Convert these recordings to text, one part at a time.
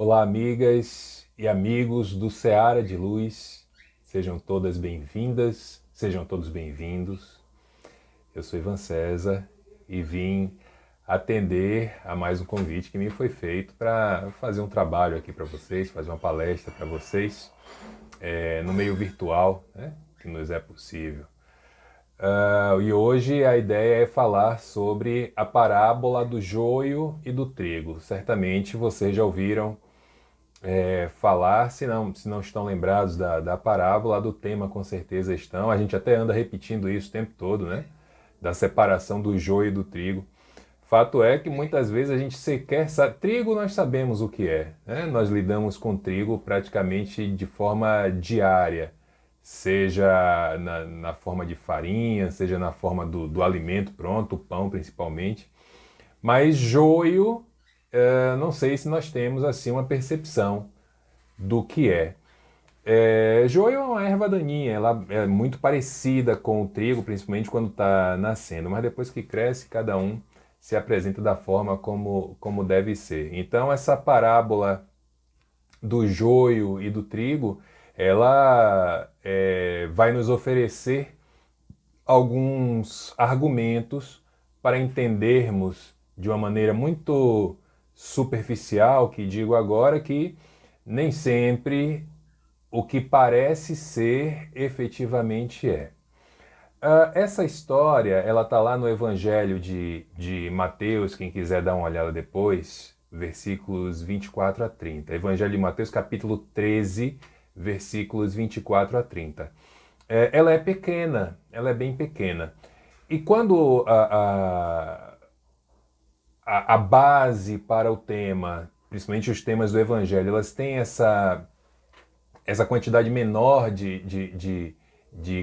Olá, amigas e amigos do Seara de Luz, sejam todas bem-vindas, sejam todos bem-vindos. Eu sou Ivan César e vim atender a mais um convite que me foi feito para fazer um trabalho aqui para vocês, fazer uma palestra para vocês no meio virtual, né, que nos é possível. E hoje a ideia é falar sobre a parábola do joio e do trigo. Certamente vocês já ouviram falar, se não estão lembrados da parábola, do tema com certeza estão. A gente até anda repetindo isso o tempo todo, né? Da separação do joio e do trigo. Fato é que muitas vezes a gente sequer sabe. Trigo nós sabemos o que é, né? Nós lidamos com trigo praticamente de forma diária, seja na forma de farinha, seja na forma do alimento pronto, o pão principalmente. Mas joio, não sei se nós temos assim uma percepção do que é. Joio é uma erva daninha, ela é muito parecida com o trigo, principalmente quando está nascendo, mas depois que cresce, cada um se apresenta da forma como deve ser. Então, essa parábola do joio e do trigo, ela vai nos oferecer alguns argumentos para entendermos de uma maneira muito superficial, que digo agora que nem sempre o que parece ser efetivamente é. Essa história, ela está lá no Evangelho de Mateus, quem quiser dar uma olhada depois, versículos 24 a 30. Evangelho de Mateus, capítulo 13, versículos 24 a 30. Ela é pequena, ela é bem pequena. E quando a base para o tema, principalmente os temas do Evangelho, elas têm essa quantidade menor de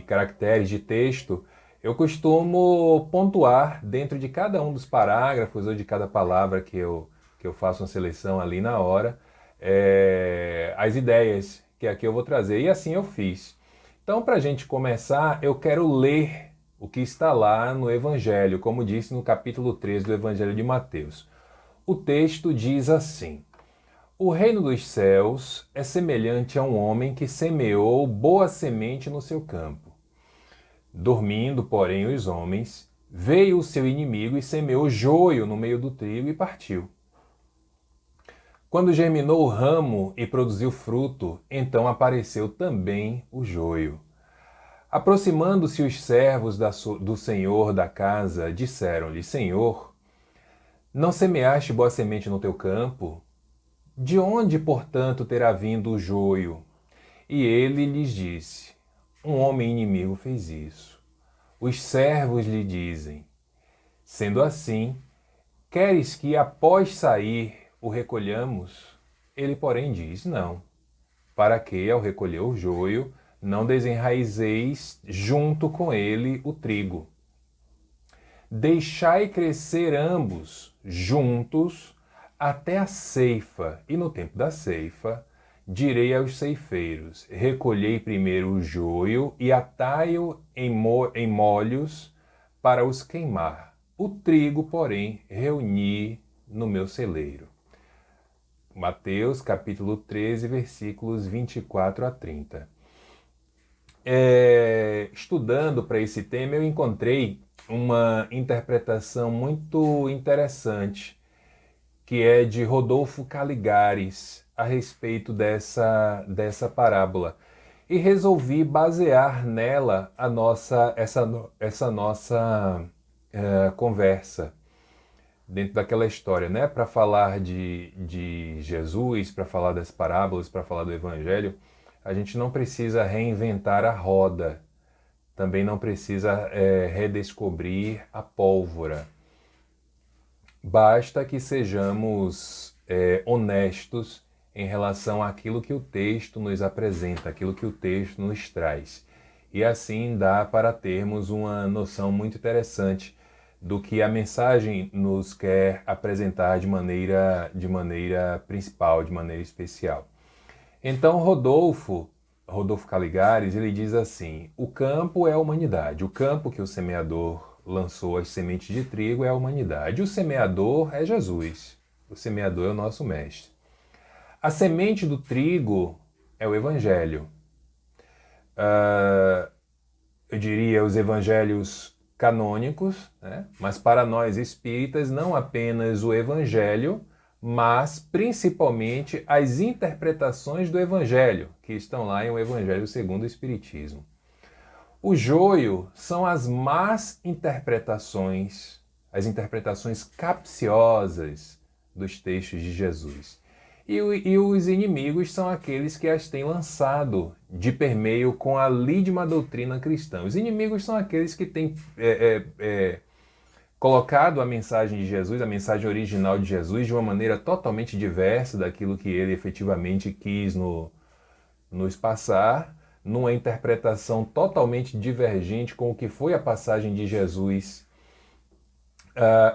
caracteres, de texto, eu costumo pontuar dentro de cada um dos parágrafos ou de cada palavra que eu faço uma seleção ali na hora, as ideias que aqui eu vou trazer. E assim eu fiz. Então, para a gente começar, eu quero ler o que está lá no Evangelho, como disse no capítulo 13 do Evangelho de Mateus. O texto diz assim: O reino dos céus é semelhante a um homem que semeou boa semente no seu campo. Dormindo, porém, os homens, veio o seu inimigo e semeou joio no meio do trigo e partiu. Quando germinou o ramo e produziu fruto, então apareceu também o joio. Aproximando-se os servos do senhor da casa, disseram-lhe: Senhor, não semeaste boa semente no teu campo? De onde, portanto, terá vindo o joio? E ele lhes disse: Um homem inimigo fez isso. Os servos lhe dizem: Sendo assim, queres que após sair o recolhamos? Ele, porém, diz: Não, para que, ao recolher o joio, não desenraizeis junto com ele o trigo. Deixai crescer ambos juntos até a ceifa, e no tempo da ceifa, direi aos ceifeiros: recolhei primeiro o joio e atai-o em molhos para os queimar. O trigo, porém, reuni no meu celeiro. Mateus capítulo 13, versículos 24 a 30. Estudando para esse tema, eu encontrei uma interpretação muito interessante, que é de Rodolfo Caligares, a respeito dessa parábola. E resolvi basear nela essa nossa conversa, dentro daquela história, né? Para falar de Jesus, para falar das parábolas, para falar do Evangelho, a gente não precisa reinventar a roda, também não precisa redescobrir a pólvora. Basta que sejamos honestos em relação àquilo que o texto nos apresenta, aquilo que o texto nos traz. E assim dá para termos uma noção muito interessante do que a mensagem nos quer apresentar de maneira principal, de maneira especial. Então Rodolfo Caligares, ele diz assim: o campo é a humanidade, o campo que o semeador lançou as sementes de trigo é a humanidade, o semeador é Jesus, o semeador é o nosso mestre. A semente do trigo é o Evangelho. Eu diria os evangelhos canônicos, né? Mas para nós espíritas, não apenas o Evangelho, mas principalmente as interpretações do Evangelho, que estão lá em O Evangelho segundo o Espiritismo. O joio são as más interpretações, as interpretações capciosas dos textos de Jesus. E os inimigos são aqueles que as têm lançado de permeio com a lídima doutrina cristã. Os inimigos são aqueles que têm colocado a mensagem de Jesus, a mensagem original de Jesus, de uma maneira totalmente diversa daquilo que ele efetivamente quis nos passar, numa interpretação totalmente divergente com o que foi a passagem de Jesus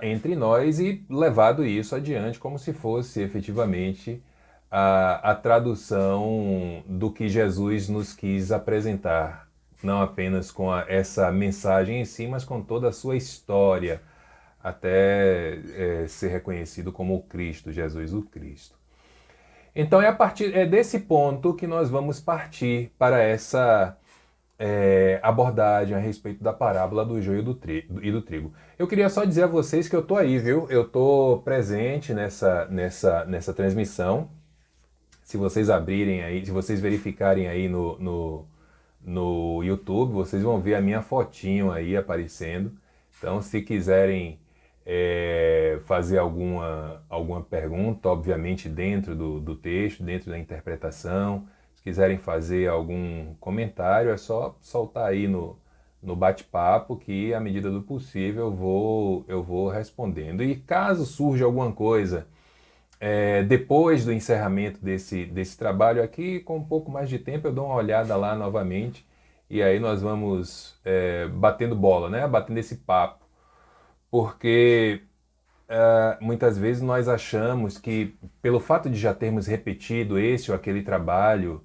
entre nós e levado isso adiante como se fosse efetivamente a tradução do que Jesus nos quis apresentar, não apenas com essa mensagem em si, mas com toda a sua história, até ser reconhecido como o Cristo, Jesus o Cristo. Então é desse ponto que nós vamos partir para essa abordagem a respeito da parábola do joio e do trigo. Eu queria só dizer a vocês que eu tô aí, viu? Eu tô presente nessa transmissão. Se vocês abrirem aí, se vocês verificarem aí no YouTube, vocês vão ver a minha fotinho aí aparecendo. Então, se quiserem fazer alguma pergunta, obviamente dentro do texto, dentro da interpretação, se quiserem fazer algum comentário, é só soltar aí no bate-papo que, à medida do possível, eu vou respondendo. E caso surja alguma coisa depois do encerramento desse trabalho aqui, com um pouco mais de tempo, eu dou uma olhada lá novamente e aí nós vamos batendo bola, né? Batendo esse papo. Porque muitas vezes nós achamos que, pelo fato de já termos repetido esse ou aquele trabalho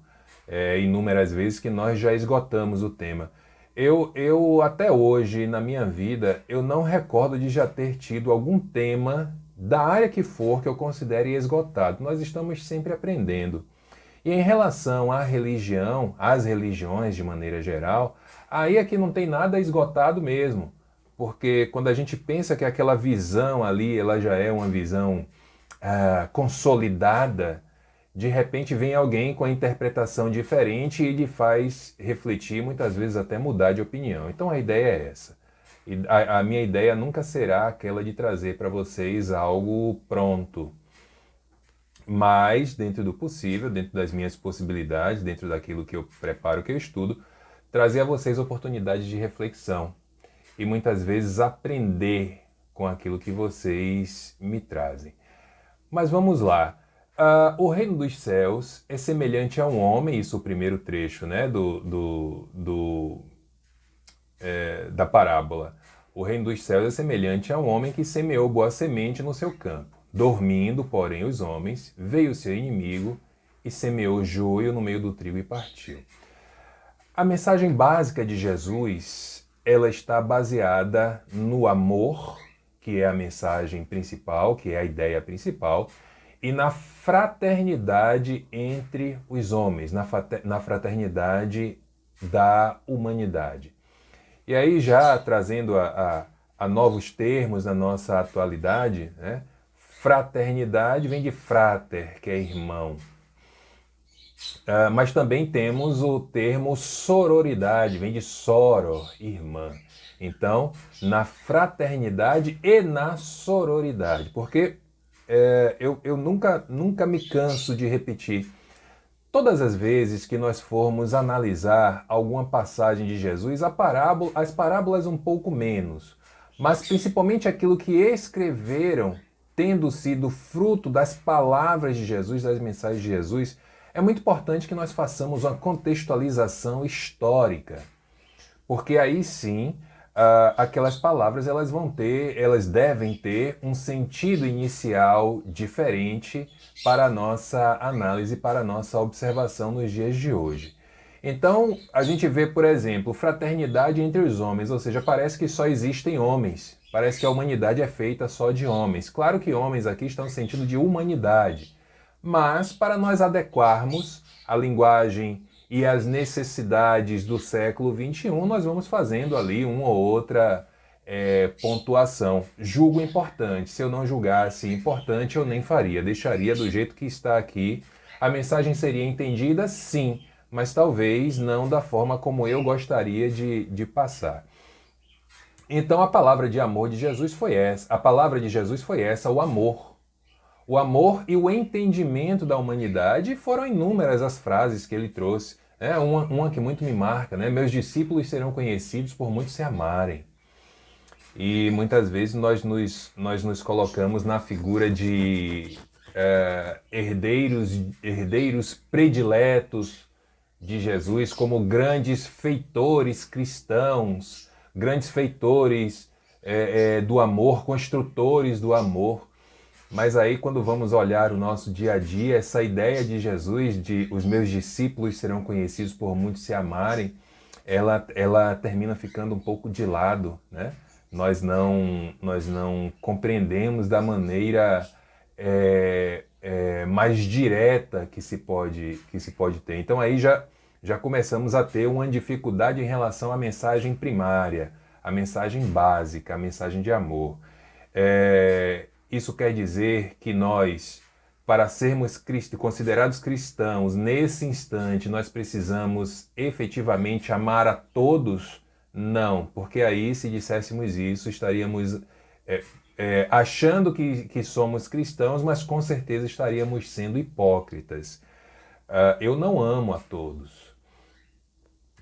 inúmeras vezes, que nós já esgotamos o tema. Eu até hoje, na minha vida, eu não recordo de já ter tido algum tema, da área que for, que eu considere esgotado. Nós estamos sempre aprendendo. E em relação à religião, às religiões de maneira geral, aí é que não tem nada esgotado mesmo. Porque quando a gente pensa que aquela visão ali, ela já é uma visão consolidada, de repente vem alguém com a interpretação diferente e lhe faz refletir, muitas vezes até mudar de opinião. Então a ideia é essa. E a minha ideia nunca será aquela de trazer para vocês algo pronto. Mas, dentro do possível, dentro das minhas possibilidades, dentro daquilo que eu preparo, que eu estudo, trazer a vocês oportunidades de reflexão. E muitas vezes aprender com aquilo que vocês me trazem. Mas vamos lá. O reino dos céus é semelhante a um homem, isso é o primeiro trecho, né, da parábola. O reino dos céus é semelhante a um homem que semeou boa semente no seu campo. Dormindo, porém, os homens, veio o seu inimigo e semeou joio no meio do trigo e partiu. A mensagem básica de Jesus, ela está baseada no amor, que é a mensagem principal, que é a ideia principal, e na fraternidade entre os homens, na fraternidade da humanidade. E aí já trazendo a novos termos na nossa atualidade, né? Fraternidade vem de frater, que é irmão. Mas também temos o termo sororidade, vem de soror, irmã. Então, na fraternidade e na sororidade, porque eu nunca me canso de repetir. Todas as vezes que nós formos analisar alguma passagem de Jesus, as parábolas um pouco menos, mas principalmente aquilo que escreveram, tendo sido fruto das palavras de Jesus, das mensagens de Jesus, é muito importante que nós façamos uma contextualização histórica, porque aí sim aquelas palavras elas devem ter um sentido inicial diferente para a nossa análise, para a nossa observação nos dias de hoje. Então, a gente vê, por exemplo, fraternidade entre os homens, ou seja, parece que só existem homens, parece que a humanidade é feita só de homens. Claro que homens aqui estão no sentido de humanidade, mas para nós adequarmos a linguagem e as necessidades do século XXI, nós vamos fazendo ali uma ou outra pontuação. Julgo importante. Se eu não julgasse importante, eu nem faria. Deixaria do jeito que está aqui. A mensagem seria entendida? Sim, mas talvez não da forma como eu gostaria de passar. Então a palavra de amor de Jesus foi essa. A palavra de Jesus foi essa, o amor. O amor e o entendimento da humanidade, foram inúmeras as frases que ele trouxe. Uma que muito me marca, né? Meus discípulos serão conhecidos por muitos se amarem. E muitas vezes nós nos colocamos na figura de herdeiros prediletos de Jesus, como grandes feitores cristãos, grandes feitores do amor, construtores do amor. Mas aí, quando vamos olhar o nosso dia a dia, essa ideia de Jesus, de os meus discípulos serão conhecidos por muitos se amarem, ela termina ficando um pouco de lado, né? Nós não compreendemos da maneira mais direta que se pode ter. Então aí já começamos a ter uma dificuldade em relação à mensagem primária, a mensagem básica, a mensagem de amor. Isso quer dizer que nós, para sermos considerados cristãos, nesse instante, nós precisamos efetivamente amar a todos? Não, porque aí, se disséssemos isso, estaríamos achando que somos cristãos, mas com certeza estaríamos sendo hipócritas. Eu não amo a todos.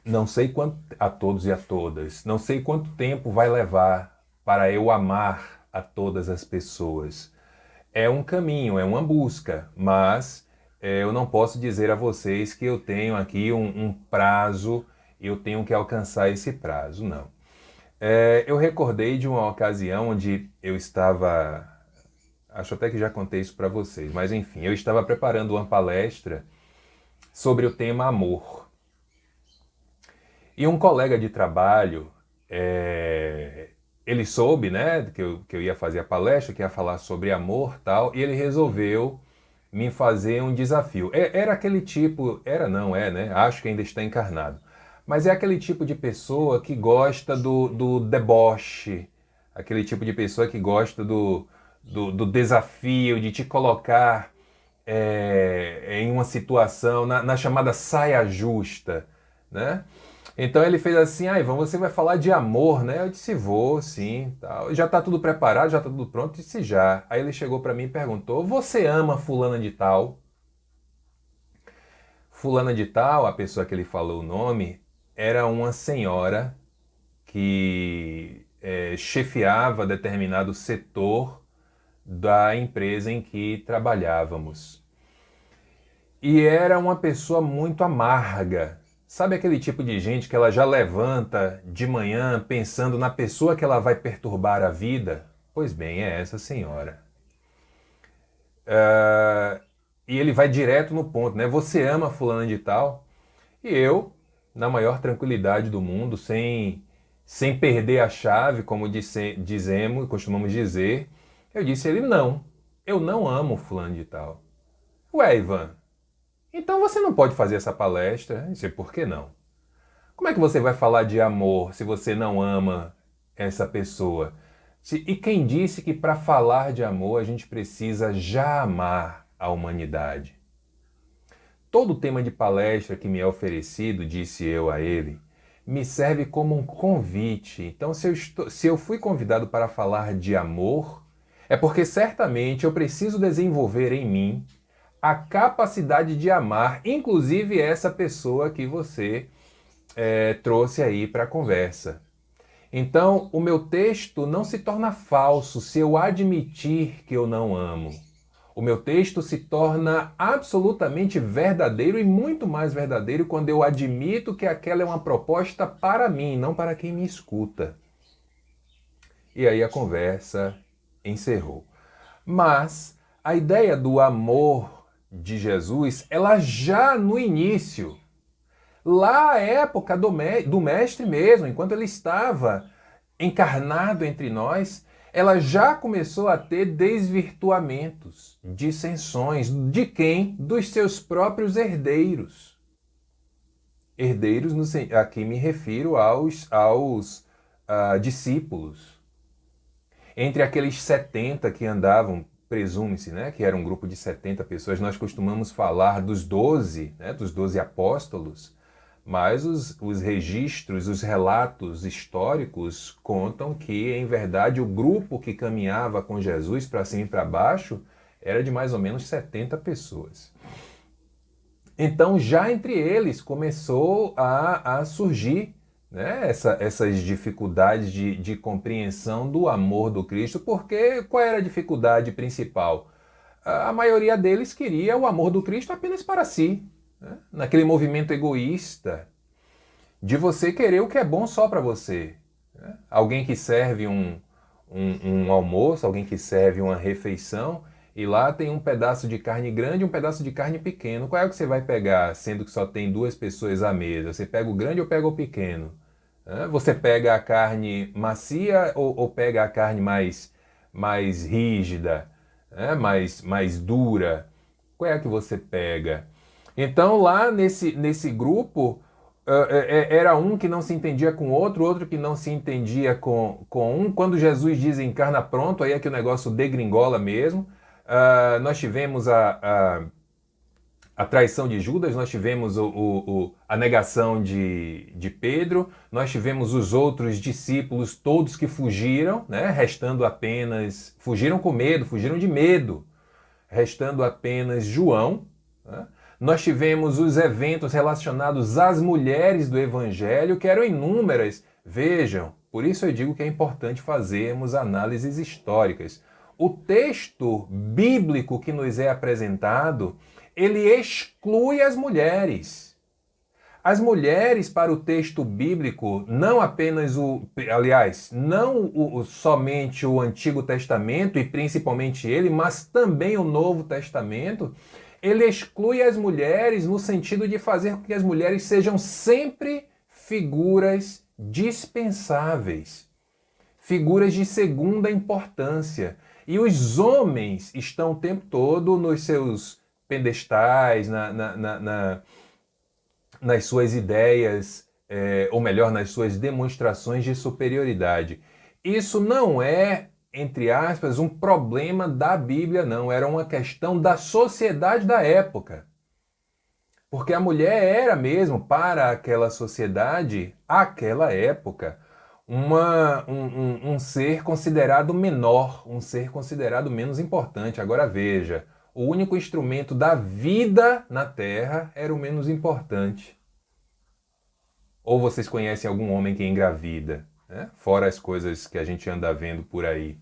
Não sei quanto a todos e a todas. Não sei quanto tempo vai levar para eu amar a todas as pessoas. É um caminho, é uma busca, mas eu não posso dizer a vocês que eu tenho aqui um prazo, eu tenho que alcançar esse prazo, não. Eu recordei de uma ocasião onde eu estava, acho até que já contei isso para vocês, mas enfim, eu estava preparando uma palestra sobre o tema amor. E um colega de trabalho, ele soube, né, que eu ia fazer a palestra, que ia falar sobre amor e tal, e ele resolveu me fazer um desafio. Era aquele tipo, né, acho que ainda está encarnado, mas é aquele tipo de pessoa que gosta do deboche, aquele tipo de pessoa que gosta do desafio, de te colocar em uma situação, na chamada saia justa, né? Então ele fez assim, Ivan, você vai falar de amor, né? Eu disse, vou, sim, tal. Já tá tudo preparado, já tá tudo pronto? Eu disse, já. Aí ele chegou para mim e perguntou, você ama fulana de tal? Fulana de tal, a pessoa que ele falou o nome, era uma senhora que chefiava determinado setor da empresa em que trabalhávamos. E era uma pessoa muito amarga. Sabe aquele tipo de gente que ela já levanta de manhã pensando na pessoa que ela vai perturbar a vida? Pois bem, é essa senhora. E ele vai direto no ponto, né? Você ama fulana de tal? E eu, na maior tranquilidade do mundo, sem perder a chave, como costumamos dizer, eu disse a ele, não, eu não amo fulano de tal. Ué, Ivan, então você não pode fazer essa palestra. Eu disse, por que não? Como é que você vai falar de amor se você não ama essa pessoa? E quem disse que para falar de amor a gente precisa já amar a humanidade? Todo tema de palestra que me é oferecido, disse eu a ele, me serve como um convite. Então, se eu fui convidado para falar de amor, é porque certamente eu preciso desenvolver em mim a capacidade de amar, inclusive essa pessoa que você trouxe aí para a conversa. Então, o meu texto não se torna falso se eu admitir que eu não amo. O meu texto se torna absolutamente verdadeiro e muito mais verdadeiro quando eu admito que aquela é uma proposta para mim, não para quem me escuta. E aí a conversa encerrou. Mas a ideia do amor de Jesus, ela já no início, lá à época do mestre mesmo, enquanto ele estava encarnado entre nós, ela já começou a ter desvirtuamentos, dissensões. De quem? Dos seus próprios herdeiros. Herdeiros, aqui me refiro aos discípulos. Entre aqueles 70 que andavam, presume-se, né, que era um grupo de 70 pessoas, nós costumamos falar dos 12, né, dos 12 apóstolos, mas os registros, os relatos históricos contam que, em verdade, o grupo que caminhava com Jesus para cima e para baixo era de mais ou menos 70 pessoas. Então, já entre eles começou a surgir, né, essas dificuldades de compreensão do amor do Cristo, porque qual era a dificuldade principal? A maioria deles queria o amor do Cristo apenas para si, né? Naquele movimento egoísta de você querer o que é bom só para você. Né? Alguém que serve um almoço, alguém que serve uma refeição, e lá tem um pedaço de carne grande e um pedaço de carne pequeno. Qual é o que você vai pegar, sendo que só tem 2 pessoas à mesa? Você pega o grande ou pega o pequeno? Você pega a carne macia ou pega a carne mais rígida, mais dura? Qual é a que você pega? Então lá nesse grupo era um que não se entendia com outro que não se entendia com um. Quando Jesus diz encarna pronto, aí é que o negócio degringola mesmo. Nós tivemos a traição de Judas, nós tivemos a negação de Pedro, nós tivemos os outros discípulos todos que fugiram, né, restando apenas, fugiram com medo, fugiram de medo, restando apenas João. Né? Nós tivemos os eventos relacionados às mulheres do Evangelho, que eram inúmeras. Vejam, por isso eu digo que é importante fazermos análises históricas. O texto bíblico que nos é apresentado, ele exclui as mulheres. As mulheres, para o texto bíblico, não apenas somente o Antigo Testamento e principalmente ele, mas também o Novo Testamento, ele exclui as mulheres no sentido de fazer com que as mulheres sejam sempre figuras dispensáveis, figuras de segunda importância. E os homens estão o tempo todo nos seus pedestais, nas suas ideias, ou melhor, nas suas demonstrações de superioridade. Isso não é, entre aspas, um problema da Bíblia, não. Era uma questão da sociedade da época. Porque a mulher era mesmo, para aquela sociedade, aquela época, um ser considerado menor, um ser considerado menos importante. Agora veja, o único instrumento da vida na Terra era o menos importante. Ou vocês conhecem algum homem que engravida, né? Fora as coisas que a gente anda vendo por aí,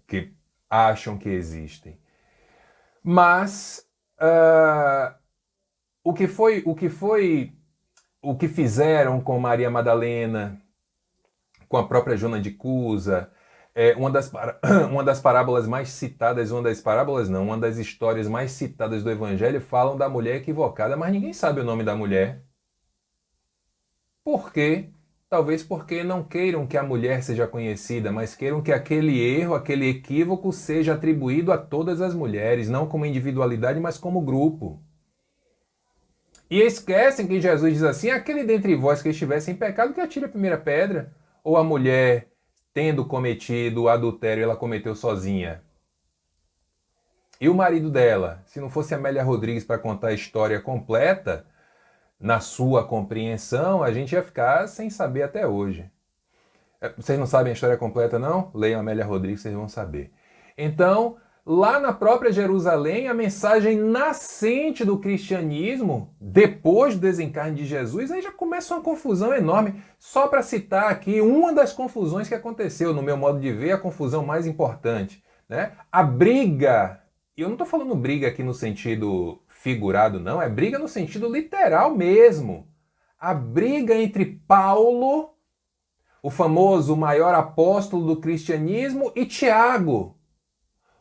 que acham que existem. Mas o que fizeram com Maria Madalena, com a própria Joana de Cusa, uma das parábolas mais citadas, uma das histórias mais citadas do Evangelho falam da mulher equivocada, mas ninguém sabe o nome da mulher. Por quê? Talvez porque não queiram que a mulher seja conhecida, mas queiram que aquele erro, aquele equívoco seja atribuído a todas as mulheres, não como individualidade, mas como grupo. E esquecem que Jesus diz assim, aquele dentre vós que estivesse em pecado, que atire a primeira pedra. Ou a mulher, tendo cometido o adultério, ela cometeu sozinha. E o marido dela? Se não fosse Amélia Rodrigues para contar a história completa, na sua compreensão, a gente ia ficar sem saber até hoje. Vocês não sabem a história completa, não? Leiam Amélia Rodrigues, vocês vão saber. Então, lá na própria Jerusalém, a mensagem nascente do cristianismo, depois do desencarne de Jesus, aí já começa uma confusão enorme. Só para citar aqui uma das confusões que aconteceu, no meu modo de ver, a confusão mais importante. Né? A briga, e eu não estou falando briga aqui no sentido figurado, não, é briga no sentido literal mesmo. A briga entre Paulo, o famoso maior apóstolo do cristianismo, e Tiago,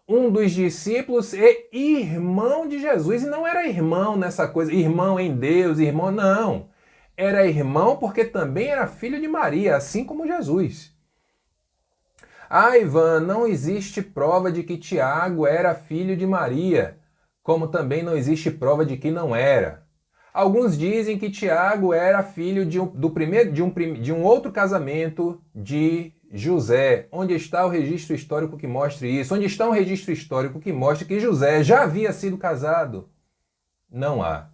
um dos discípulos e irmão de Jesus. E não era irmão nessa coisa, irmão em Deus, irmão, não. Era irmão porque também era filho de Maria, assim como Jesus. Ah, Ivan, não existe prova de que Tiago era filho de Maria, como também não existe prova de que não era. Alguns dizem que Tiago era filho de um outro casamento de José. Onde está o registro histórico que mostre isso? Onde está um registro histórico que mostre que José já havia sido casado? Não há.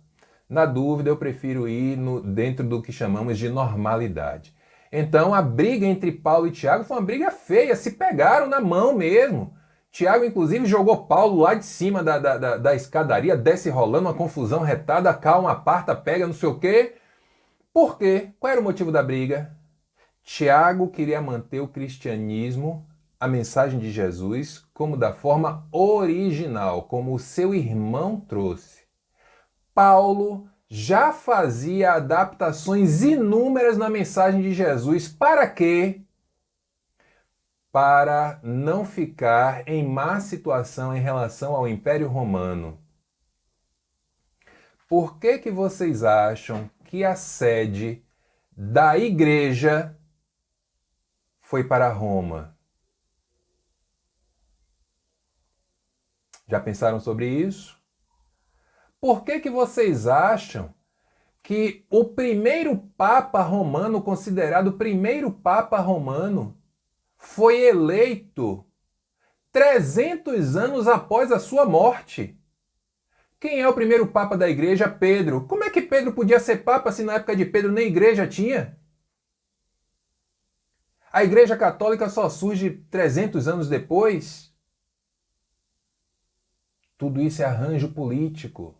Na dúvida, eu prefiro ir dentro do que chamamos de normalidade. Então, a briga entre Paulo e Tiago foi uma briga feia, se pegaram na mão mesmo. Tiago, inclusive, jogou Paulo lá de cima da escadaria, desce rolando, uma confusão retada, calma, aparta, pega, não sei o quê. Por quê? Qual era o motivo da briga? Tiago queria manter o cristianismo, a mensagem de Jesus, como da forma original, como o seu irmão trouxe. Paulo já fazia adaptações inúmeras na mensagem de Jesus. Para quê? Para não ficar em má situação em relação ao Império Romano. Por que vocês acham que a sede da igreja foi para Roma? Já pensaram sobre isso? Por que vocês acham que o primeiro Papa romano, considerado o primeiro Papa romano, foi eleito 300 anos após a sua morte? Quem é o primeiro Papa da igreja? Pedro. Como é que Pedro podia ser Papa se na época de Pedro nem igreja tinha? A Igreja Católica só surge 300 anos depois? Tudo isso é arranjo político.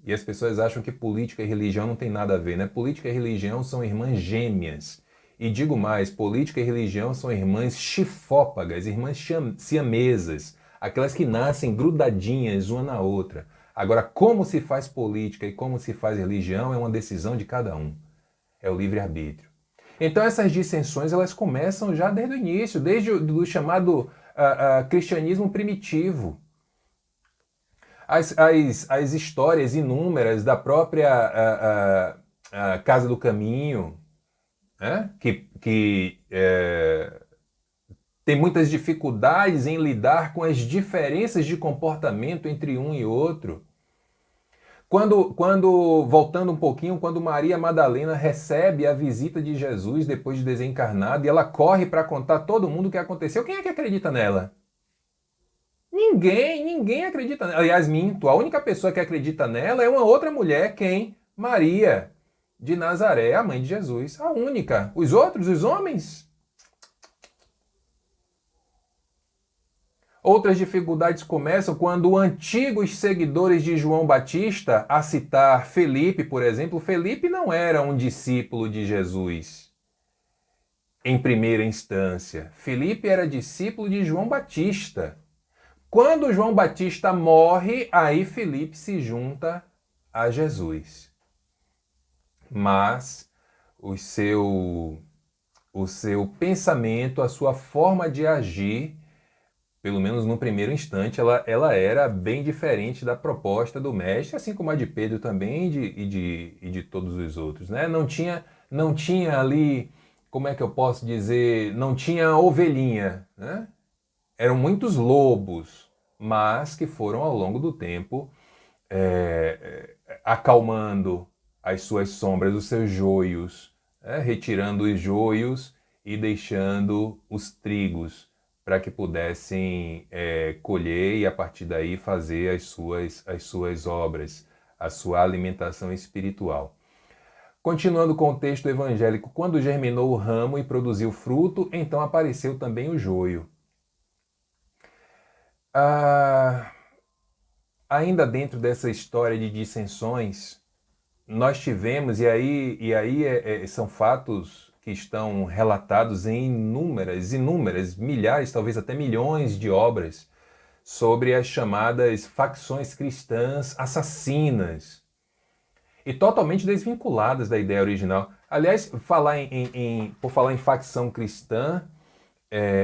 E as pessoas acham que política e religião não tem nada a ver, né? Política e religião são irmãs gêmeas. E digo mais, política e religião são irmãs chifópagas, irmãs siamesas, aquelas que nascem grudadinhas uma na outra. Agora, como se faz política e como se faz religião é uma decisão de cada um. É o livre-arbítrio. Então essas dissensões elas começam já desde o início, desde o chamado cristianismo primitivo. As histórias inúmeras da própria Casa do Caminho, né? que tem muitas dificuldades em lidar com as diferenças de comportamento entre um e outro. Voltando um pouquinho, quando Maria Madalena recebe a visita de Jesus depois de desencarnado e ela corre para contar a todo mundo o que aconteceu, quem é que acredita nela? Ninguém acredita nela. Aliás, minto, a única pessoa que acredita nela é uma outra mulher, quem? Maria de Nazaré, a mãe de Jesus. A única. Os outros, os homens? Outras dificuldades começam quando antigos seguidores de João Batista, a citar Felipe, por exemplo, Felipe não era um discípulo de Jesus em primeira instância. Felipe era discípulo de João Batista. Quando João Batista morre, aí Felipe se junta a Jesus. Mas o seu pensamento, a sua forma de agir, pelo menos no primeiro instante, ela era bem diferente da proposta do mestre, assim como a de Pedro também e de todos os outros, né? Não tinha ali, como é que eu posso dizer, não tinha ovelhinha, né? Eram muitos lobos, mas que foram ao longo do tempo acalmando as suas sombras, os seus joios, retirando os joios e deixando os trigos, para que pudessem colher e a partir daí fazer as suas obras, a sua alimentação espiritual. Continuando com o texto evangélico, quando germinou o ramo e produziu fruto, então apareceu também o joio. Ainda dentro dessa história de dissensões, nós tivemos, e aí são fatos que estão relatados em inúmeras, milhares, talvez até milhões de obras sobre as chamadas facções cristãs assassinas e totalmente desvinculadas da ideia original. Aliás, por falar em facção cristã,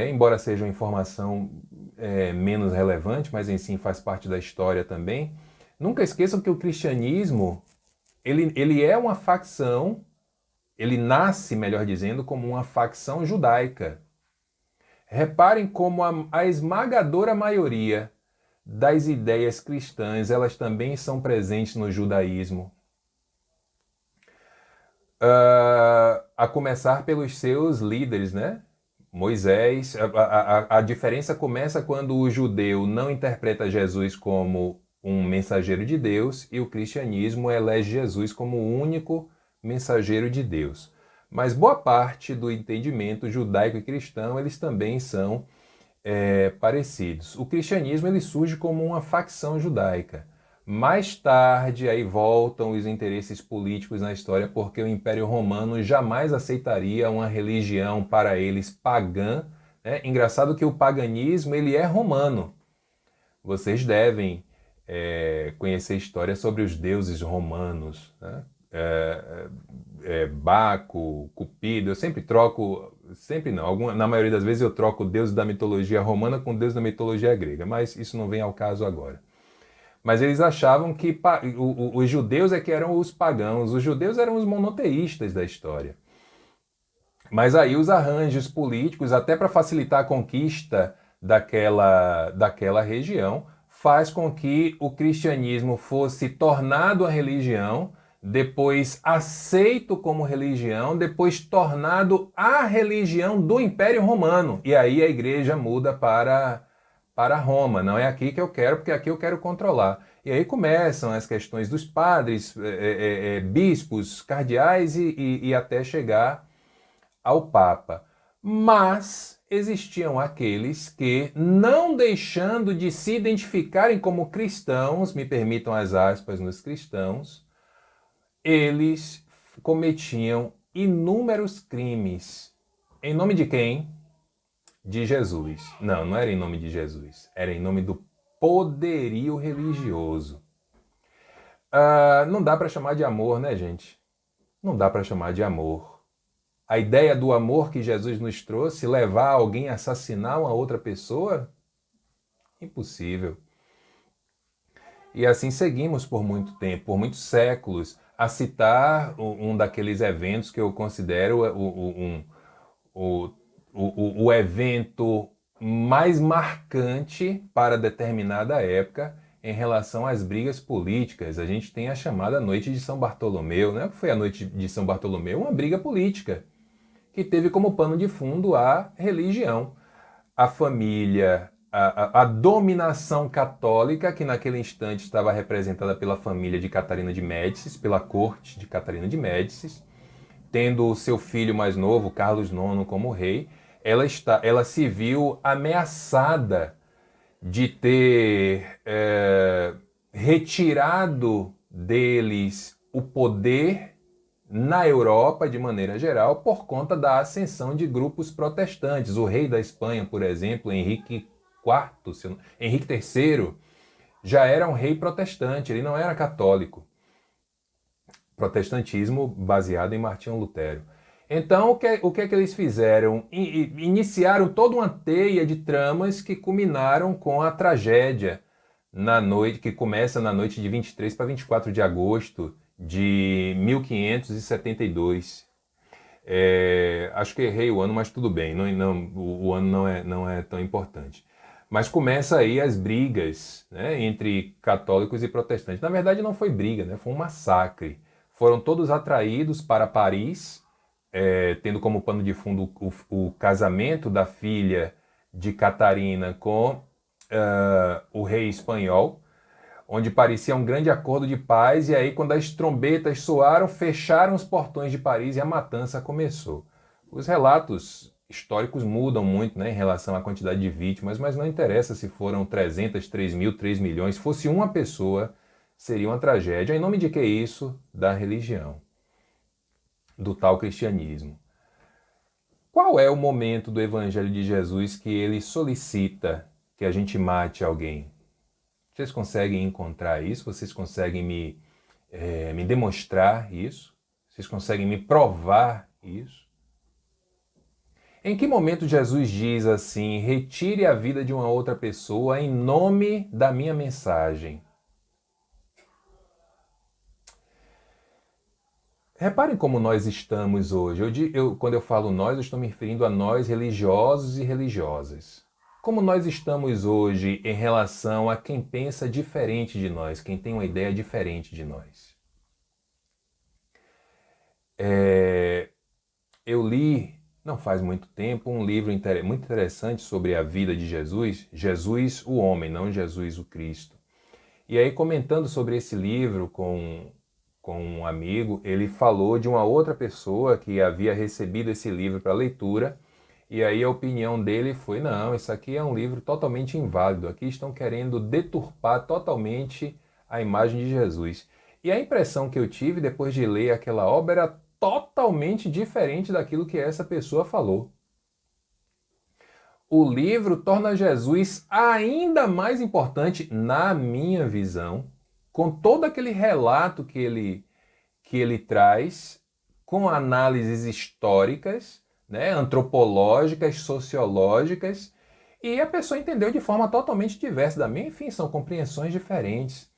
embora seja uma informação menos relevante, mas em si faz parte da história também, nunca esqueçam que o cristianismo ele é uma facção, ele nasce, melhor dizendo, como uma facção judaica. Reparem como a esmagadora maioria das ideias cristãs, elas também são presentes no judaísmo. A começar pelos seus líderes, né? Moisés, a diferença começa quando o judeu não interpreta Jesus como um mensageiro de Deus e o cristianismo elege Jesus como o único mensageiro de Deus. Mas boa parte do entendimento judaico e cristão, eles também são parecidos. O cristianismo ele surge como uma facção judaica. Mais tarde, aí voltam os interesses políticos na história, porque o Império Romano jamais aceitaria uma religião para eles pagã. Né? Engraçado que o paganismo ele é romano. Vocês devem conhecer histórias sobre os deuses romanos, né? Baco, Cupido, eu sempre troco, sempre não, na maioria das vezes eu troco o deus da mitologia romana com o deus da mitologia grega, mas isso não vem ao caso agora. Mas eles achavam que os judeus é que eram os pagãos, os judeus eram os monoteístas da história. Mas aí os arranjos políticos, até para facilitar a conquista daquela região, faz com que o cristianismo fosse tornado a religião, depois aceito como religião, depois tornado a religião do Império Romano. E aí a igreja muda para Roma. Não é aqui que eu quero, porque aqui eu quero controlar. E aí começam as questões dos padres, bispos, cardeais e até chegar ao Papa. Mas existiam aqueles que, não deixando de se identificarem como cristãos, me permitam as aspas nos cristãos, eles cometiam inúmeros crimes. Em nome de quem? De Jesus. Não, não era em nome de Jesus. Era em nome do poderio religioso. Não dá para chamar de amor, né, gente? Não dá para chamar de amor. A ideia do amor que Jesus nos trouxe, levar alguém a assassinar uma outra pessoa? Impossível. E assim seguimos por muito tempo, por muitos séculos, a citar um daqueles eventos que eu considero o evento mais marcante para determinada época em relação às brigas políticas. A gente tem a chamada Noite de São Bartolomeu, né? O que foi a Noite de São Bartolomeu? Uma briga política que teve como pano de fundo a religião, a família, a dominação católica, que naquele instante estava representada pela família de Catarina de Médicis, pela corte de Catarina de Médicis, tendo o seu filho mais novo, Carlos IX, como rei. Ela se viu ameaçada de ter retirado deles o poder na Europa, de maneira geral, por conta da ascensão de grupos protestantes. O rei da Espanha, por exemplo, Henrique III, já era um rei protestante, ele não era católico. Protestantismo baseado em Martinho Lutero. Então, o que é que eles fizeram? Iniciaram toda uma teia de tramas que culminaram com a tragédia na noite, que começa na noite de 23 para 24 de agosto de 1572. Acho que errei o ano, mas tudo bem, o ano não é tão importante. Mas começa aí as brigas, né, entre católicos e protestantes. Na verdade não foi briga, né, foi um massacre. Foram todos atraídos para Paris, tendo como pano de fundo o casamento da filha de Catarina com o rei espanhol, onde parecia um grande acordo de paz, e aí quando as trombetas soaram, fecharam os portões de Paris e a matança começou. Os relatos históricos mudam muito, né, em relação à quantidade de vítimas, mas não interessa se foram 300, 3 mil, 3 milhões, se fosse uma pessoa, seria uma tragédia. Em nome de que isso? Da religião, do tal cristianismo. Qual é o momento do Evangelho de Jesus que ele solicita que a gente mate alguém? Vocês conseguem encontrar isso? Vocês conseguem me demonstrar isso? Vocês conseguem me provar isso? Em que momento Jesus diz assim: retire a vida de uma outra pessoa em nome da minha mensagem? Reparem como nós estamos hoje. Quando eu falo nós, eu estou me referindo a nós religiosos e religiosas. Como nós estamos hoje em relação a quem pensa diferente de nós, quem tem uma ideia diferente de nós. Eu li, não faz muito tempo, um livro muito interessante sobre a vida de Jesus, Jesus o homem, não Jesus o Cristo. E aí, comentando sobre esse livro com um amigo, ele falou de uma outra pessoa que havia recebido esse livro para leitura, e aí a opinião dele foi: não, isso aqui é um livro totalmente inválido, aqui estão querendo deturpar totalmente a imagem de Jesus. E a impressão que eu tive depois de ler aquela obra era totalmente diferente daquilo que essa pessoa falou. O livro torna Jesus ainda mais importante, na minha visão, com todo aquele relato que ele traz, com análises históricas, né, antropológicas, sociológicas, e a pessoa entendeu de forma totalmente diversa da minha. Enfim, são compreensões diferentes.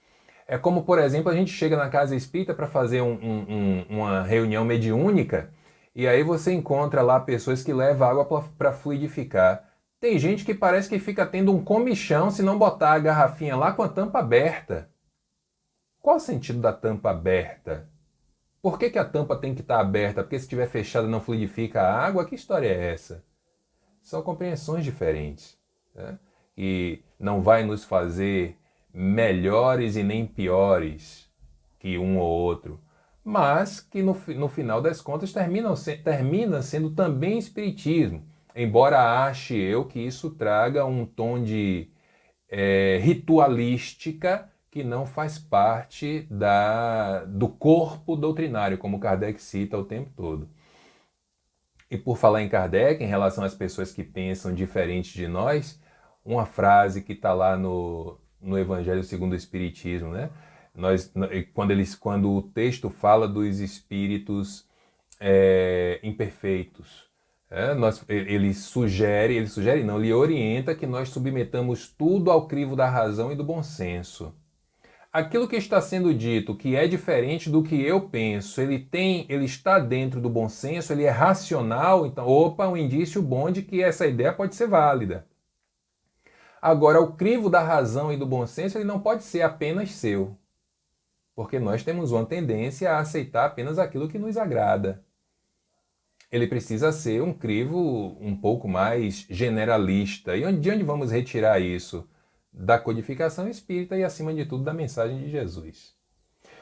É como, por exemplo, a gente chega na casa espírita para fazer uma reunião mediúnica, e aí você encontra lá pessoas que levam água para fluidificar. Tem gente que parece que fica tendo um comichão se não botar a garrafinha lá com a tampa aberta. Qual o sentido da tampa aberta? Por que a tampa tem que estar aberta? Porque se estiver fechada não fluidifica a água? Que história é essa? São compreensões diferentes, né? E não vai nos fazer melhores e nem piores que um ou outro, mas que no final das contas termina sendo também espiritismo, embora ache eu que isso traga um tom de ritualística que não faz parte do corpo doutrinário, como Kardec cita o tempo todo. E por falar em Kardec, em relação às pessoas que pensam diferente de nós, uma frase que está lá no Evangelho segundo o Espiritismo, né? Quando o texto fala dos espíritos imperfeitos, ele orienta que nós submetamos tudo ao crivo da razão e do bom senso. Aquilo que está sendo dito, que é diferente do que eu penso, ele está dentro do bom senso, ele é racional, então, um indício bom de que essa ideia pode ser válida. Agora, o crivo da razão e do bom senso, ele não pode ser apenas seu, porque nós temos uma tendência a aceitar apenas aquilo que nos agrada. Ele precisa ser um crivo um pouco mais generalista. E de onde vamos retirar isso? Da codificação espírita e, acima de tudo, da mensagem de Jesus.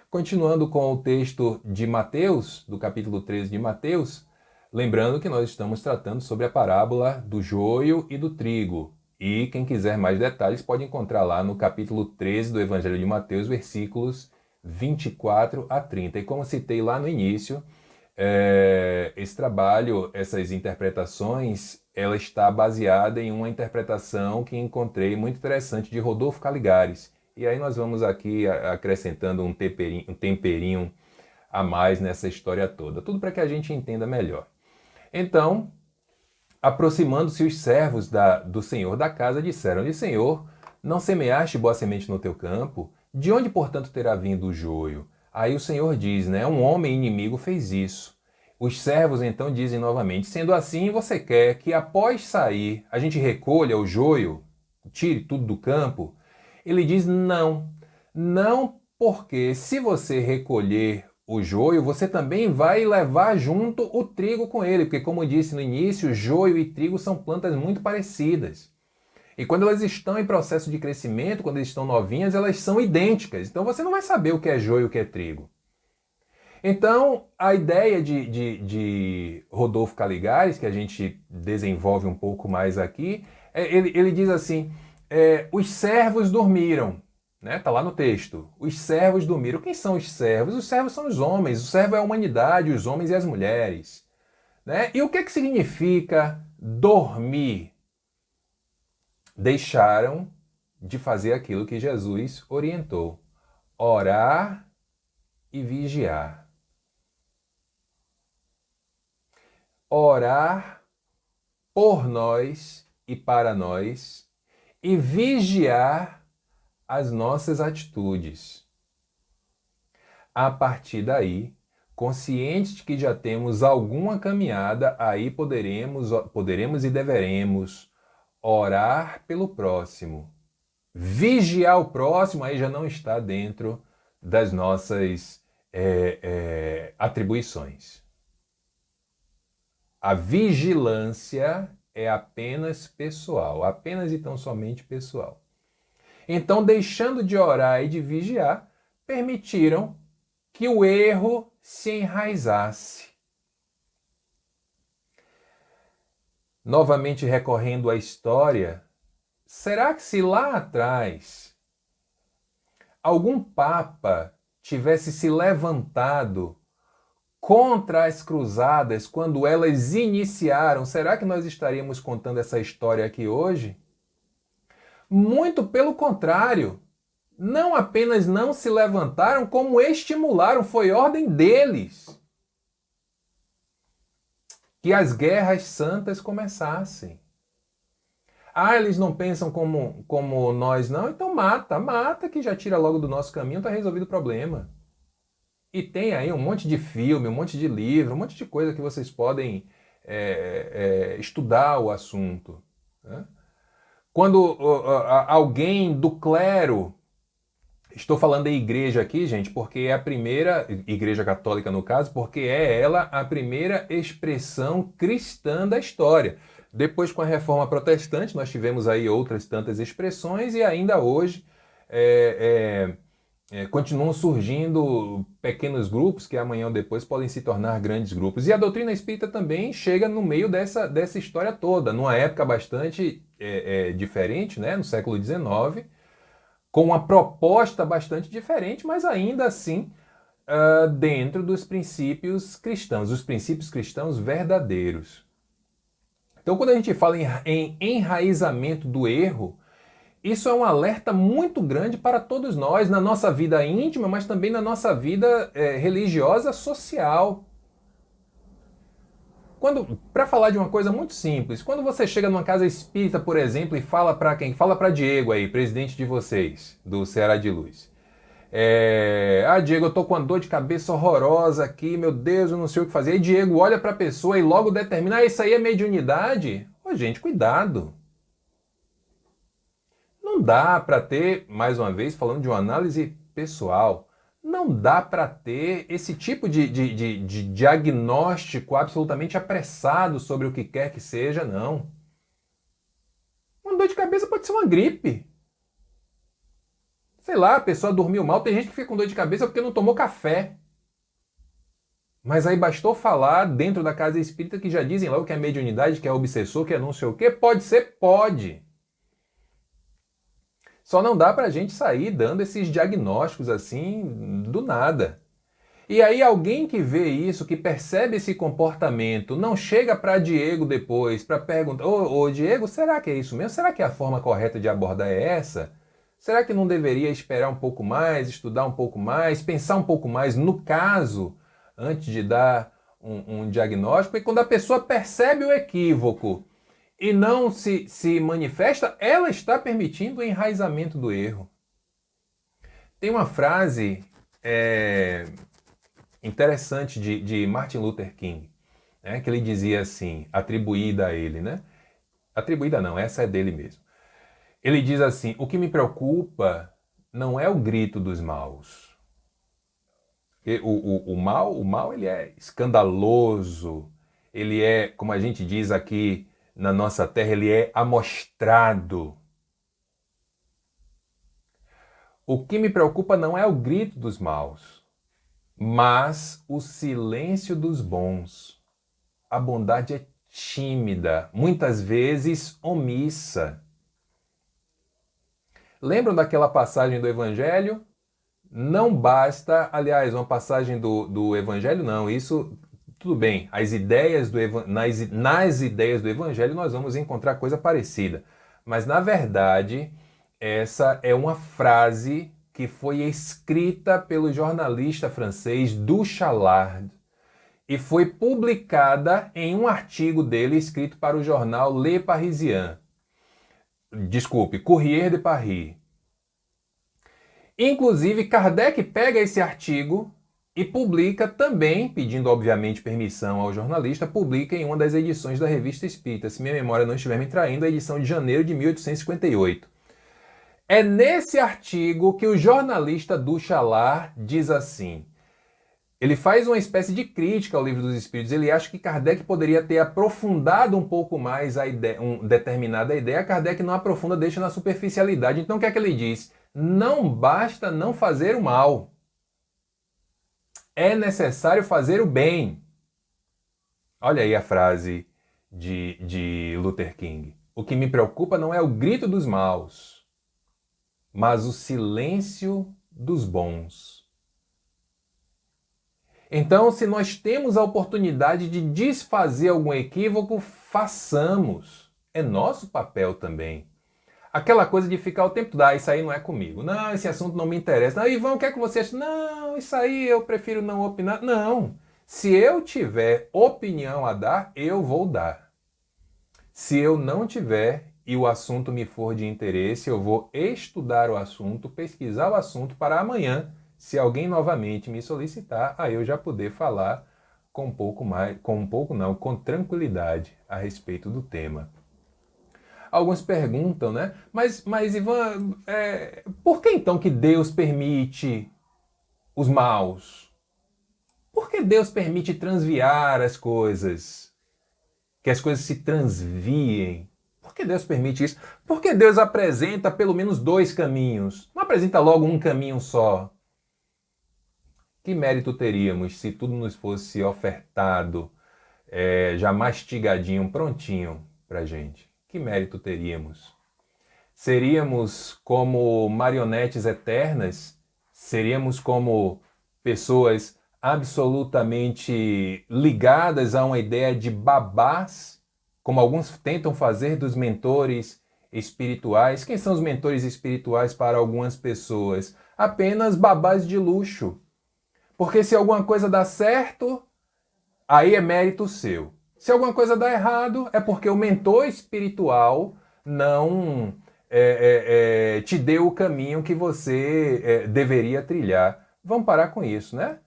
Continuando com o texto de Mateus, do capítulo 13 de Mateus, lembrando que nós estamos tratando sobre a parábola do joio e do trigo. E quem quiser mais detalhes pode encontrar lá no capítulo 13 do Evangelho de Mateus, versículos 24 a 30. E como citei lá no início, esse trabalho, essas interpretações, ela está baseada em uma interpretação que encontrei muito interessante de Rodolfo Caligares. E aí nós vamos aqui acrescentando um temperinho a mais nessa história toda. Tudo para que a gente entenda melhor. Então, aproximando-se os servos do senhor da casa, disseram-lhe: Senhor, não semeaste boa semente no teu campo? De onde, portanto, terá vindo o joio? Aí o Senhor diz, né? Um homem inimigo fez isso. Os servos então dizem novamente: sendo assim, você quer que após sair a gente recolha o joio, tire tudo do campo? Ele diz: não, não, porque se você recolher o joio, você também vai levar junto o trigo com ele, porque, como eu disse no início, joio e trigo são plantas muito parecidas. E quando elas estão em processo de crescimento, quando elas estão novinhas, elas são idênticas. Então você não vai saber o que é joio e o que é trigo. Então, a ideia de Rodolfo Caligares, que a gente desenvolve um pouco mais aqui, ele diz assim: os servos dormiram. Né? Tá lá no texto. Os servos dormiram. Quem são os servos? Os servos são os homens. O servo é a humanidade, os homens e as mulheres. Né? E o que significa dormir? Deixaram de fazer aquilo que Jesus orientou: orar e vigiar. Orar por nós e para nós e vigiar as nossas atitudes. A partir daí, conscientes de que já temos alguma caminhada, aí poderemos e deveremos orar pelo próximo. Vigiar o próximo aí já não está dentro das nossas atribuições. A vigilância é apenas pessoal, apenas e tão somente pessoal. Então, deixando de orar e de vigiar, permitiram que o erro se enraizasse. Novamente recorrendo à história, será que se lá atrás algum papa tivesse se levantado contra as cruzadas quando elas iniciaram, será que nós estaríamos contando essa história aqui hoje? Muito pelo contrário. Não apenas não se levantaram, como estimularam, foi ordem deles que as guerras santas começassem. Ah, eles não pensam como nós não? Então mata que já tira logo do nosso caminho, está resolvido o problema. E tem aí um monte de filme, um monte de livro, um monte de coisa que vocês podem estudar o assunto. Né? Quando alguém do clero, estou falando da igreja aqui, gente, porque é a primeira, igreja católica no caso, porque é ela a primeira expressão cristã da história. Depois, com a reforma protestante, nós tivemos aí outras tantas expressões e ainda hoje continuam surgindo pequenos grupos que amanhã ou depois podem se tornar grandes grupos. E a doutrina espírita também chega no meio dessa história toda, numa época bastante diferente, né, no século XIX, com uma proposta bastante diferente, mas ainda assim dentro dos princípios cristãos, os princípios cristãos verdadeiros. Então, quando a gente fala em enraizamento do erro, isso é um alerta muito grande para todos nós, na nossa vida íntima, mas também na nossa vida religiosa social. Para falar de uma coisa muito simples, quando você chega numa casa espírita, por exemplo, e fala para quem? Fala para Diego aí, presidente de vocês, do Ceará de Luz. Diego, eu tô com uma dor de cabeça horrorosa aqui, meu Deus, eu não sei o que fazer. Aí Diego olha para a pessoa e logo determina, isso aí é mediunidade? Ô, gente, cuidado. Não dá para ter, mais uma vez, falando de uma análise pessoal, não dá para ter esse tipo de diagnóstico absolutamente apressado sobre o que quer que seja, não. Uma dor de cabeça pode ser uma gripe. Sei lá, a pessoa dormiu mal, tem gente que fica com dor de cabeça porque não tomou café. Mas aí bastou falar dentro da casa espírita que já dizem logo que é mediunidade, que é obsessor, que é não sei o quê. Pode ser, pode. Só não dá pra gente sair dando esses diagnósticos assim do nada. E aí alguém que vê isso, que percebe esse comportamento, não chega para Diego depois para perguntar, ô Diego, será que é isso mesmo? Será que a forma correta de abordar é essa? Será que não deveria esperar um pouco mais, estudar um pouco mais, pensar um pouco mais no caso, antes de dar um diagnóstico? E quando a pessoa percebe o equívoco e não se manifesta, ela está permitindo o enraizamento do erro. Tem uma frase interessante de Martin Luther King, né, que ele dizia assim, atribuída a ele, né? Atribuída não, essa é dele mesmo. Ele diz assim, o que me preocupa não é o grito dos maus. O mal ele é escandaloso, ele é, como a gente diz aqui na nossa terra, ele é amostrado. O que me preocupa não é o grito dos maus, mas o silêncio dos bons. A bondade é tímida, muitas vezes omissa. Lembram daquela passagem do Evangelho? Não basta, aliás, uma passagem do Evangelho, não, isso, tudo bem, as ideias nas ideias do Evangelho nós vamos encontrar coisa parecida, mas na verdade essa é uma frase que foi escrita pelo jornalista francês Du Chalard e foi publicada em um artigo dele escrito para o jornal Le Parisien. Desculpe, Courrier de Paris. Inclusive, Kardec pega esse artigo E publica também, pedindo obviamente permissão ao jornalista, publica em uma das edições da Revista Espírita, se minha memória não estiver me traindo, a edição de janeiro de 1858. É nesse artigo que o jornalista Duchalar diz assim: ele faz uma espécie de crítica ao Livro dos Espíritos. Ele acha que Kardec poderia ter aprofundado um pouco mais a ideia, determinada ideia. Kardec não aprofunda, deixa na superficialidade. Então o que é que ele diz? Não basta não fazer o mal. É necessário fazer o bem. Olha aí a frase de Luther King. O que me preocupa não é o grito dos maus, mas o silêncio dos bons. Então, se nós temos a oportunidade de desfazer algum equívoco, façamos. É nosso papel também. Aquela coisa de ficar o tempo todo, isso aí não é comigo. Não, esse assunto não me interessa. Não, Ivan, o que é que você acha? Não, isso aí eu prefiro não opinar. Não. Se eu tiver opinião a dar, eu vou dar. Se eu não tiver e o assunto me for de interesse, eu vou estudar o assunto, pesquisar o assunto para amanhã, se alguém novamente me solicitar, aí eu já poder falar com com tranquilidade a respeito do tema. Alguns perguntam, né? Mas Ivan, por que então que Deus permite os maus? Por que Deus permite transviar as coisas? Que as coisas se transviem? Por que Deus permite isso? Por que Deus apresenta pelo menos dois caminhos? Não apresenta logo um caminho só? Que mérito teríamos se tudo nos fosse ofertado, já mastigadinho, prontinho pra gente? Que mérito teríamos? Seríamos como marionetes eternas? Seríamos como pessoas absolutamente ligadas a uma ideia de babás, como alguns tentam fazer dos mentores espirituais? Quem são os mentores espirituais para algumas pessoas? Apenas babás de luxo. Porque se alguma coisa dá certo, aí é mérito seu. Se alguma coisa dá errado, é porque o mentor espiritual não te deu o caminho que você deveria trilhar. Vamos parar com isso, né?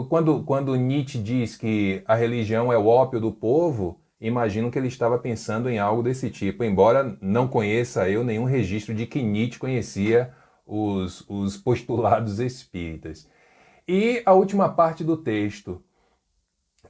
Quando Nietzsche diz que a religião é o ópio do povo, imagino que ele estava pensando em algo desse tipo, embora não conheça eu nenhum registro de que Nietzsche conhecia os postulados espíritas. E a última parte do texto: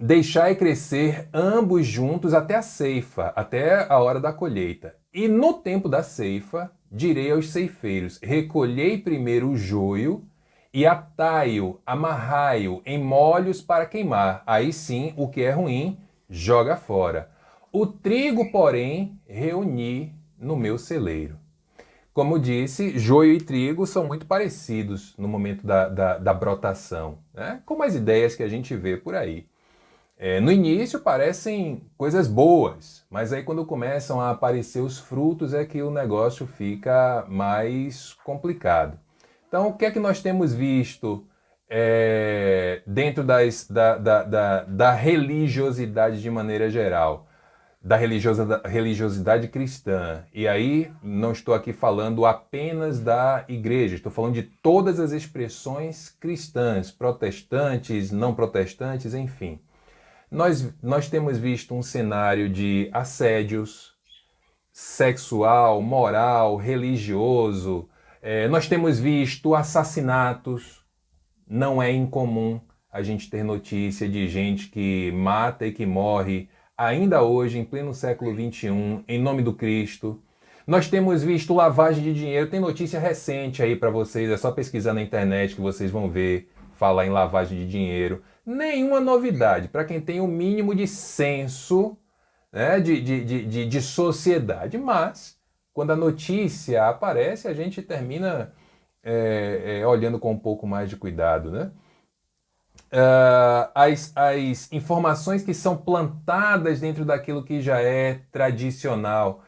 deixai crescer ambos juntos até a ceifa, até a hora da colheita. E no tempo da ceifa, direi aos ceifeiros: recolhei primeiro o joio e atai-o, amarrai-o em molhos para queimar. Aí sim, o que é ruim, joga fora. O trigo, porém, reuni no meu celeiro. Como disse, joio e trigo são muito parecidos no momento da brotação, né? Como as ideias que a gente vê por aí. No início parecem coisas boas, mas aí quando começam a aparecer os frutos é que o negócio fica mais complicado. Então, o que é que nós temos visto dentro da religiosidade de maneira geral? Da religiosidade cristã. E aí não estou aqui falando apenas da igreja, estou falando de todas as expressões cristãs, protestantes, não protestantes, enfim. Nós temos visto um cenário de assédios sexual, moral, religioso. Nós temos visto assassinatos. Não é incomum a gente ter notícia de gente que mata e que morre ainda hoje, em pleno século XXI, em nome do Cristo. Nós temos visto lavagem de dinheiro. Tem notícia recente aí para vocês, é só pesquisar na internet que vocês vão ver falar em lavagem de dinheiro. Nenhuma novidade para quem tem o mínimo de senso, né, de sociedade. Mas, quando a notícia aparece, a gente termina olhando com um pouco mais de cuidado, né? As informações que são plantadas dentro daquilo que já é tradicional.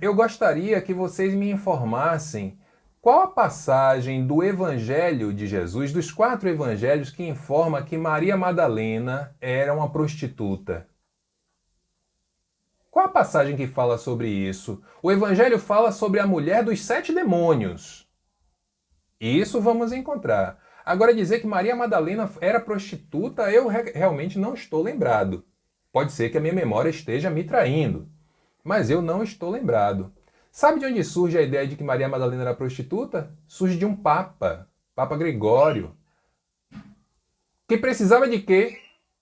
Eu gostaria que vocês me informassem qual a passagem do Evangelho de Jesus, dos 4 evangelhos, que informa que Maria Madalena era uma prostituta. Qual a passagem que fala sobre isso? O Evangelho fala sobre a mulher dos 7 demônios. Isso vamos encontrar. Agora, dizer que Maria Madalena era prostituta, eu realmente não estou lembrado. Pode ser que a minha memória esteja me traindo, mas eu não estou lembrado. Sabe de onde surge a ideia de que Maria Madalena era prostituta? Surge de um papa, Papa Gregório, que precisava de quê?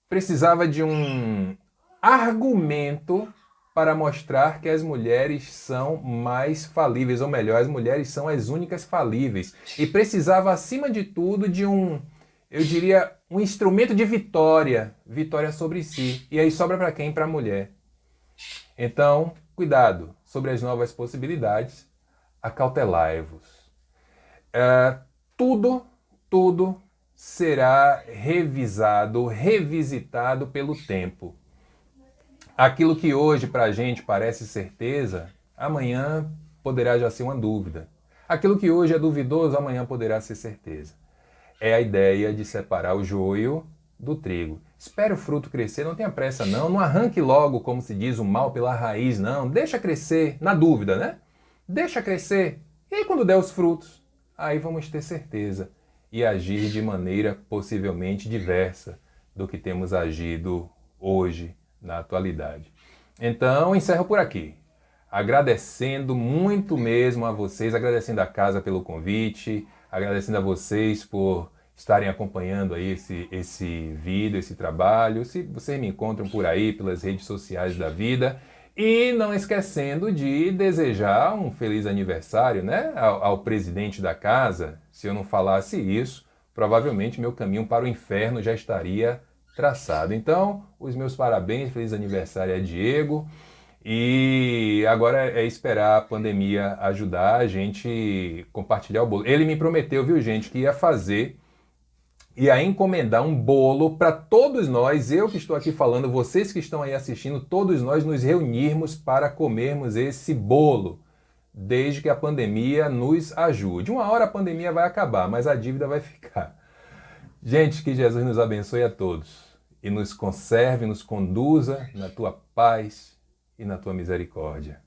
Precisava de um argumento para mostrar que as mulheres são mais falíveis, ou melhor, as mulheres são as únicas falíveis. E precisava, acima de tudo, de eu diria, um instrumento de vitória, vitória sobre si. E aí sobra para quem? Para a mulher. Então, cuidado sobre as novas possibilidades, acautelai-vos. Tudo será revisado, revisitado pelo tempo. Aquilo que hoje para a gente parece certeza, amanhã poderá já ser uma dúvida. Aquilo que hoje é duvidoso, amanhã poderá ser certeza. É a ideia de separar o joio do trigo. Espere o fruto crescer, não tenha pressa não, não arranque logo, como se diz, o mal pela raiz, não. Deixa crescer, na dúvida, né? Deixa crescer. E aí quando der os frutos, aí vamos ter certeza e agir de maneira possivelmente diversa do que temos agido hoje, na atualidade. Então, encerro por aqui. Agradecendo muito mesmo a vocês, agradecendo a casa pelo convite, agradecendo a vocês por estarem acompanhando aí esse vídeo, esse trabalho. Se vocês me encontram por aí, pelas redes sociais da vida. E não esquecendo de desejar um feliz aniversário, né, ao presidente da casa. Se eu não falasse isso, provavelmente meu caminho para o inferno já estaria traçado. Então, os meus parabéns, feliz aniversário a Diego. E agora é esperar a pandemia ajudar a gente compartilhar o bolo. Ele me prometeu, viu, gente, que ia fazer, ia encomendar um bolo para todos nós, eu que estou aqui falando, vocês que estão aí assistindo, todos nós nos reunirmos para comermos esse bolo, desde que a pandemia nos ajude. Uma hora a pandemia vai acabar, mas a dívida vai ficar. Gente, que Jesus nos abençoe a todos e nos conserve, nos conduza na tua paz e na tua misericórdia.